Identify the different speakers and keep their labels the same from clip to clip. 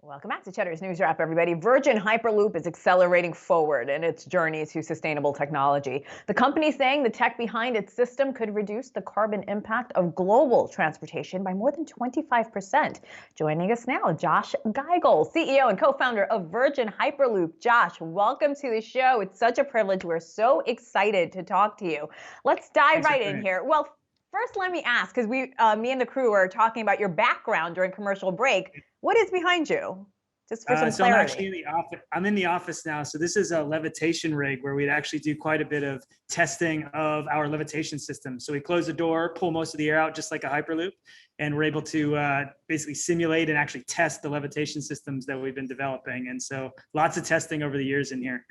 Speaker 1: Welcome back to Cheddar's News Wrap, everybody. Virgin Hyperloop is accelerating forward in its journey to sustainable technology. The company saying the tech behind its system could reduce the carbon impact of global transportation by more than 25%. Joining us now, Josh Giegel, CEO and co-founder of Virgin Hyperloop. Josh, welcome to the show. It's such a privilege. We're so excited to talk to you. Let's dive right in here. Well, first, let me ask, because me and the crew were talking about your background during commercial break. What is behind you? Just for some clarity.
Speaker 2: So I'm actually in the office. I'm in the office now. So this is a levitation rig where we'd actually do quite a bit of testing of our levitation system. So we close the door, pull most of the air out, just like a Hyperloop, and we're able to basically simulate and actually test the levitation systems that we've been developing. And so lots of testing over the years in here.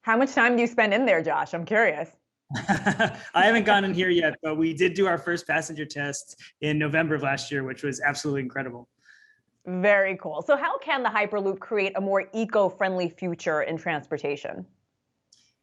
Speaker 1: How much time do you spend in there, Josh? I'm curious.
Speaker 2: I haven't gone in here yet, but we did do our first passenger test in November of last year, which was absolutely incredible.
Speaker 1: Very cool. So how can the Hyperloop create a more eco-friendly future in transportation?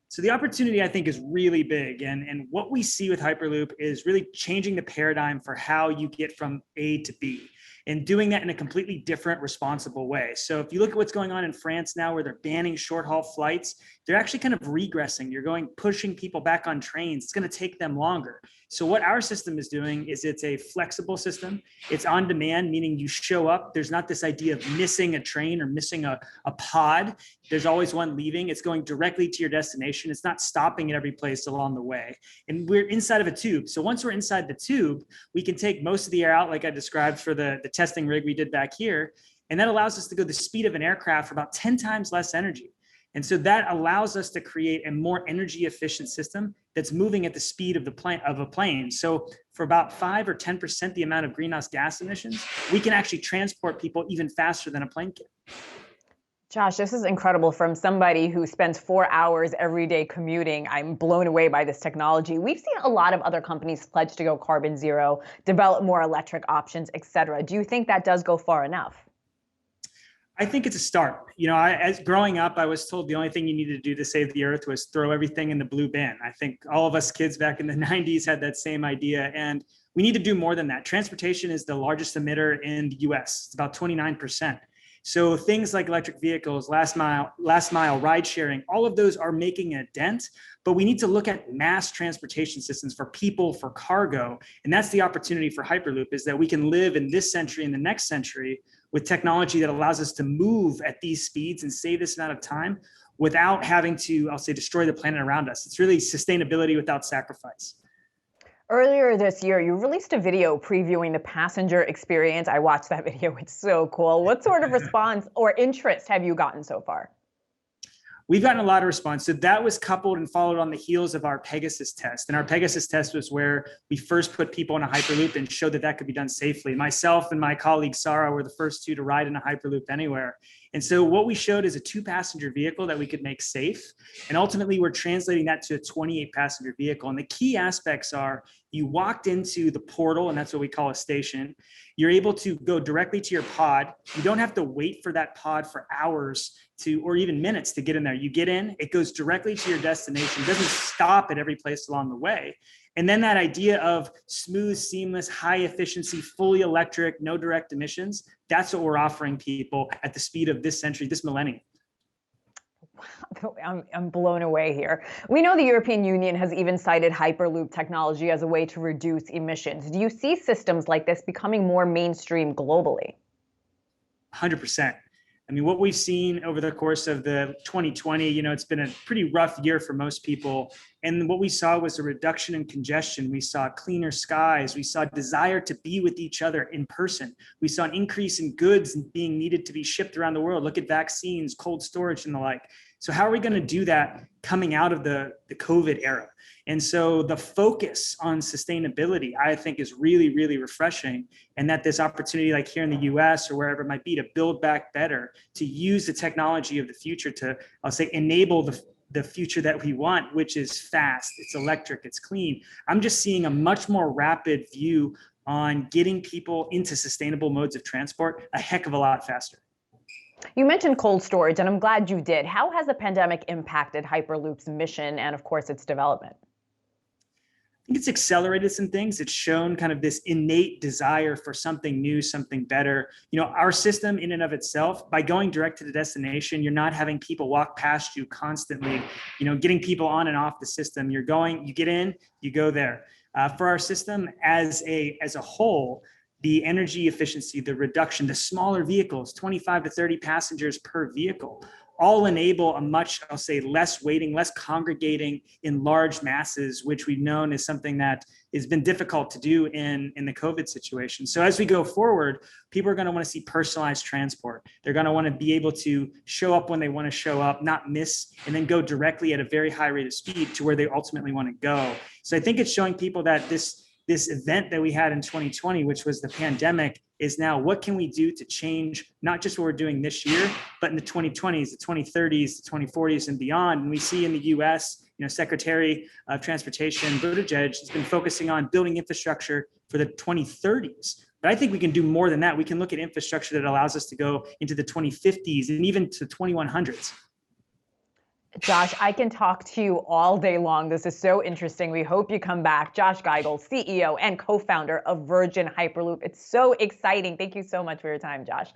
Speaker 2: So the opportunity, I think, is really big. And what we see with Hyperloop is really changing the paradigm for how you get from A to B, and doing that in a completely different, responsible way. So if you look at what's going on in France now, where they're banning short-haul flights, they're actually kind of regressing. You're pushing people back on trains. It's going to take them longer. So what our system is doing is it's a flexible system. It's on demand, meaning you show up. There's not this idea of missing a train or missing a pod. There's always one leaving. It's going directly to your destination. It's not stopping at every place along the way. And we're inside of a tube. So once we're inside the tube, we can take most of the air out, like I described for the testing rig we did back here. And that allows us to go the speed of an aircraft for about 10 times less energy. And so that allows us to create a more energy efficient system that's moving at the speed of a plane. So for about 5 or 10% the amount of greenhouse gas emissions, we can actually transport people even faster than a plane can.
Speaker 1: Josh, this is incredible. From somebody who spends 4 hours every day commuting, I'm blown away by this technology. We've seen a lot of other companies pledge to go carbon zero, develop more electric options, et cetera. Do you think that does go far enough?
Speaker 2: I think it's a start. You know, as growing up, I was told the only thing you needed to do to save the earth was throw everything in the blue bin. I think all of us kids back in the 90s had that same idea, and we need to do more than that. Transportation is the largest emitter in the US. It's about 29%. So things like electric vehicles, last mile ride sharing, all of those are making a dent, but we need to look at mass transportation systems for people, for cargo. And that's the opportunity for Hyperloop, is that we can live in this century and the next century with technology that allows us to move at these speeds and save this amount of time without having to, I'll say, destroy the planet around us. It's really sustainability without sacrifice.
Speaker 1: Earlier this year, you released a video previewing the passenger experience. I watched that video. It's so cool. What sort of response or interest have you gotten so far?
Speaker 2: We've gotten a lot of response. So that was coupled and followed on the heels of our Pegasus test. And our Pegasus test was where we first put people in a Hyperloop and showed that that could be done safely. Myself and my colleague Sarah were the first two to ride in a Hyperloop anywhere. And so what we showed is a 2-passenger vehicle that we could make safe. And ultimately, we're translating that to a 28-passenger vehicle. And the key aspects are you walked into the portal, and that's what we call a station. You're able to go directly to your pod. You don't have to wait for that pod for hours or even minutes to get in there. You get in, it goes directly to your destination. It doesn't stop at every place along the way. And then that idea of smooth, seamless, high efficiency, fully electric, no direct emissions, that's what we're offering people at the speed of this century, this millennium.
Speaker 1: I'm blown away here. We know the European Union has even cited Hyperloop technology as a way to reduce emissions. Do you see systems like this becoming more mainstream globally?
Speaker 2: 100%. I mean, what we've seen over the course of the 2020, it's been a pretty rough year for most people. And what we saw was a reduction in congestion. We saw cleaner skies. We saw desire to be with each other in person. We saw an increase in goods being needed to be shipped around the world. Look at vaccines, cold storage, and the like. So how are we going to do that coming out of the COVID era? And so the focus on sustainability, I think, is really, really refreshing. And that this opportunity, like here in the US or wherever it might be, to build back better, to use the technology of the future to, I'll say, enable the future that we want, which is fast, it's electric, it's clean. I'm just seeing a much more rapid view on getting people into sustainable modes of transport a heck of a lot faster.
Speaker 1: You mentioned cold storage, and I'm glad you did. How has the pandemic impacted Hyperloop's mission and, of course, its development?
Speaker 2: think it's accelerated some things. It's shown kind of this innate desire for something new, something better. Our system in and of itself, by going direct to the destination, you're not having people walk past you constantly, getting people on and off the system. You get in, you go there. For our system as a whole, the energy efficiency, the reduction, the smaller vehicles, 25 to 30 passengers per vehicle, all enable a much, I'll say, less waiting, less congregating in large masses, which we've known is something that has been difficult to do in the COVID situation. So as we go forward, people are going to want to see personalized transport. They're going to want to be able to show up when they want to show up, not miss, and then go directly at a very high rate of speed to where they ultimately want to go. So I think it's showing people that this event that we had in 2020, which was the pandemic, is now what can we do to change not just what we're doing this year, but in the 2020s, the 2030s, the 2040s, and beyond. And we see in the U.S., Secretary of Transportation Buttigieg has been focusing on building infrastructure for the 2030s. But I think we can do more than that. We can look at infrastructure that allows us to go into the 2050s and even to 2100s.
Speaker 1: Josh, I can talk to you all day long. This is so interesting. We hope you come back. Josh Giegel, CEO and co-founder of Virgin Hyperloop. It's so exciting. Thank you so much for your time, Josh.